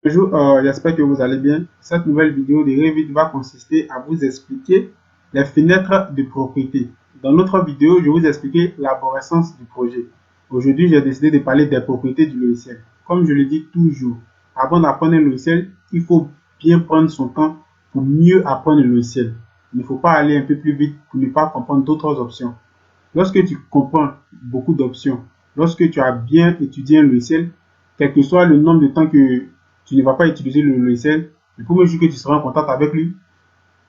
Bonjour, j'espère que vous allez bien. Cette nouvelle vidéo de Revit va consister à vous expliquer les fenêtres de propriété. Dans notre vidéo, je vais vous expliquer l'arborescence du projet. Aujourd'hui, j'ai décidé de parler des propriétés du logiciel. Comme je le dis toujours, avant d'apprendre un logiciel, il faut bien prendre son temps pour mieux apprendre le logiciel. Il ne faut pas aller un peu plus vite pour ne pas comprendre d'autres options. Lorsque tu comprends beaucoup d'options, lorsque tu as bien étudié un logiciel, quel que soit le nombre de temps que tu ne vas pas utiliser le logiciel, le premier jour que tu seras en contact avec lui,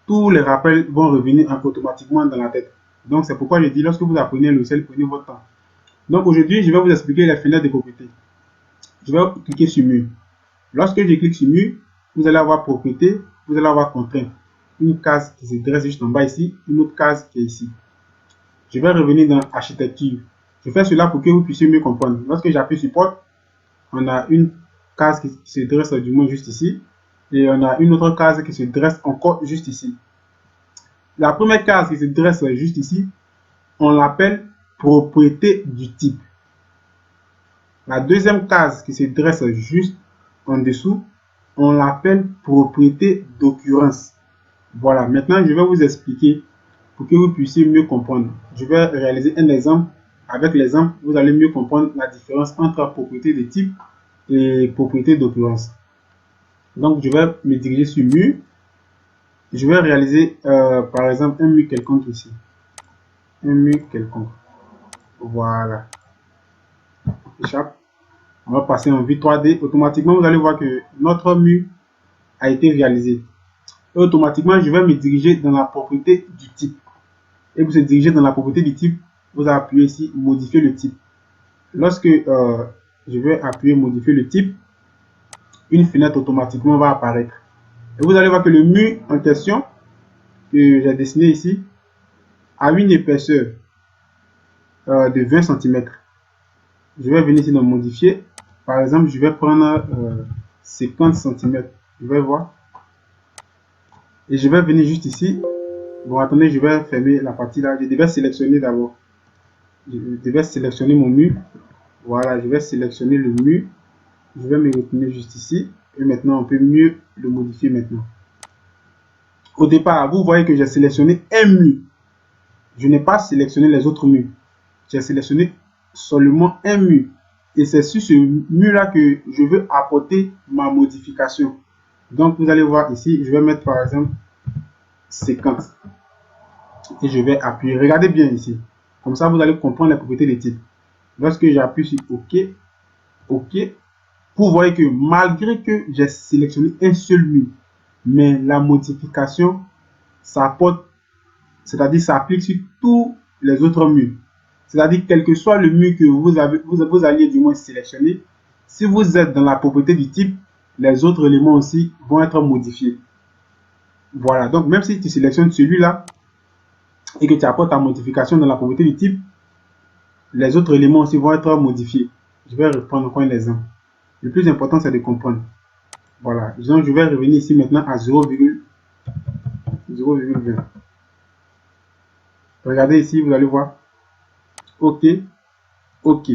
tous les rappels vont revenir automatiquement dans la tête. Donc c'est pourquoi je dis, lorsque vous apprenez un logiciel, prenez votre temps. Donc aujourd'hui, je vais vous expliquer les fenêtres de propriété. Je vais cliquer sur mur. Lorsque je clique sur mur, vous allez avoir propriété, vous allez avoir contrainte. Une case qui se dresse juste en bas ici, une autre case qui est ici. Je vais revenir dans architecture. Je fais cela pour que vous puissiez mieux comprendre. Lorsque j'appuie sur porte, on a une case qui se dresse du moins juste ici. Et on a une autre case qui se dresse encore juste ici. La première case qui se dresse juste ici, on l'appelle propriété du type. La deuxième case qui se dresse juste en dessous, on l'appelle propriété d'occurrence. Voilà, maintenant je vais vous expliquer pour que vous puissiez mieux comprendre. Je vais réaliser un exemple. Avec l'exemple, vous allez mieux comprendre la différence entre propriété de type et propriété d'occurrence. Donc, je vais me diriger sur mur. Je vais réaliser, par exemple, un mur quelconque ici. Un mur quelconque. Voilà. Échappe. On va passer en vue 3D. Automatiquement, vous allez voir que notre mur a été réalisé. Et automatiquement, je vais me diriger dans la propriété du type. Et pour se diriger dans la propriété du type, vous appuyez ici, modifier le type. Lorsque je vais appuyer modifier le type, une fenêtre automatiquement va apparaître. Et vous allez voir que le mur en question que j'ai dessiné ici a une épaisseur de 20 cm. Je vais venir ici dans modifier. Par exemple, je vais prendre 50 cm. Je vais voir. Et je vais venir juste ici. Bon, attendez, je vais fermer la partie là. Je devais sélectionner d'abord. Je devais sélectionner mon mur. Voilà, je vais sélectionner le mur. Je vais me retourner juste ici. Et maintenant, on peut mieux le modifier maintenant. Au départ, vous voyez que j'ai sélectionné un mur. Je n'ai pas sélectionné les autres murs. J'ai sélectionné seulement un mur. Et c'est sur ce mur-là que je veux apporter ma modification. Donc, vous allez voir ici, je vais mettre par exemple 50. Et je vais appuyer. Regardez bien ici. Comme ça, vous allez comprendre les propriétés des types. Lorsque j'appuie sur OK, OK, vous voyez que malgré que j'ai sélectionné un seul mur, mais la modification s'apporte, c'est-à-dire s'applique sur tous les autres murs. C'est-à-dire quel que soit le mur que vous alliez du moins sélectionner, si vous êtes dans la propriété du type, les autres éléments aussi vont être modifiés. Voilà, donc même si tu sélectionnes celui-là et que tu apportes ta modification dans la propriété du type, les autres éléments aussi vont être modifiés. Je vais reprendre encore un exemple. Le plus important, c'est de comprendre. Voilà, disons, je vais revenir ici maintenant à 0,20. Regardez ici, vous allez voir. OK, OK.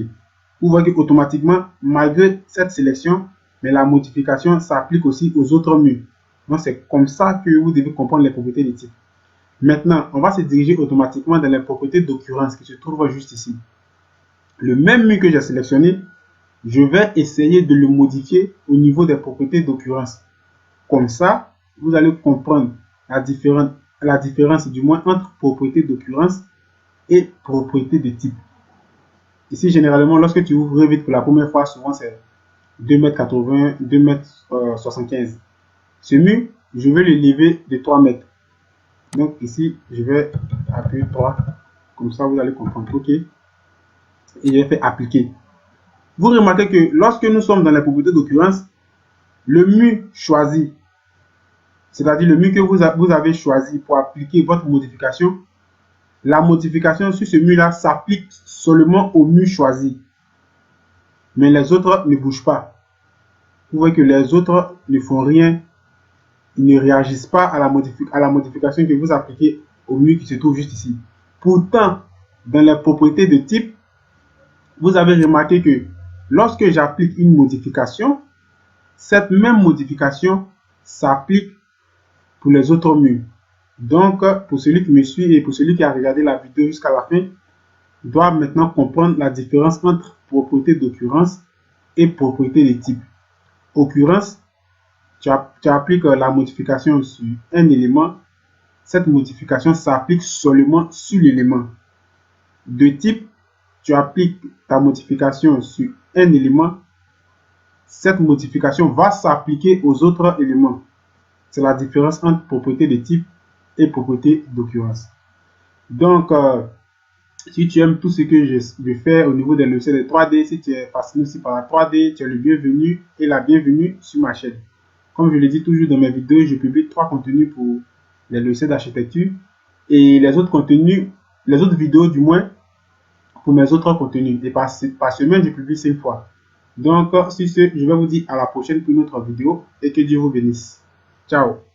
Vous voyez qu'automatiquement, malgré cette sélection, mais la modification s'applique aussi aux autres murs. Donc, c'est comme ça que vous devez comprendre les propriétés des types. Maintenant, on va se diriger automatiquement dans les propriétés d'occurrence qui se trouvent juste ici. Le même mur que j'ai sélectionné, je vais essayer de le modifier au niveau des propriétés d'occurrence. Comme ça, vous allez comprendre la différence du moins entre propriété d'occurrence et propriété de type. Ici, généralement, lorsque tu ouvres Revit pour la première fois, souvent c'est 2,80 m, 2,75 m. Ce mur, je vais le lever de 3 mètres. Donc ici, je vais appuyer 3. Comme ça, vous allez comprendre. OK. Et je vais faire appliquer. Vous remarquez que lorsque nous sommes dans les propriétés d'occurrence, le mur choisi, c'est-à-dire le mur que vous avez choisi pour appliquer votre modification, la modification sur ce mur-là s'applique seulement au mur choisi. Mais les autres ne bougent pas. Vous voyez que les autres ne font rien. Ils ne réagissent pas à la modification que vous appliquez au mur qui se trouve juste ici. Pourtant, dans les propriétés de type, vous avez remarqué que lorsque j'applique une modification, Cette même modification s'applique pour les autres murs. Donc, pour celui qui me suit et pour celui qui a regardé la vidéo jusqu'à la fin, doit maintenant comprendre la différence entre propriété d'occurrence et propriété de type. Occurrence, tu appliques la modification sur un élément. Cette modification s'applique seulement sur l'élément. De type, tu appliques ta modification sur un élément. Cette modification va s'appliquer aux autres éléments. C'est la différence entre propriété de type et propriété d'occurrence. Donc, si tu aimes tout ce que je fais au niveau des logiciels de 3D, si tu es fasciné aussi par la 3D, tu es le bienvenu et la bienvenue sur ma chaîne. Comme je le dis toujours dans mes vidéos, je publie 3 contenus pour les logiciels d'architecture et les autres contenus, les autres vidéos du moins, pour mes autres contenus. Et par semaine, je publie 5 fois. Donc, sur ce, je vais vous dire à la prochaine pour une autre vidéo et que Dieu vous bénisse. Ciao.